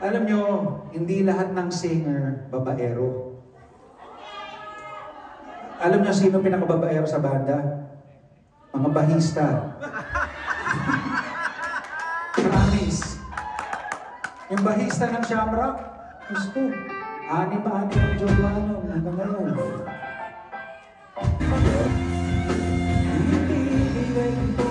Alam nyo, hindi lahat ng singer babaero. Alam nyo sino pinakababaero sa banda? Mga bahista. Promise. Yung bahista ng Shamrock, gusto. Anim-anim ang Giovanni hanggang ngayon. Ibibigay ko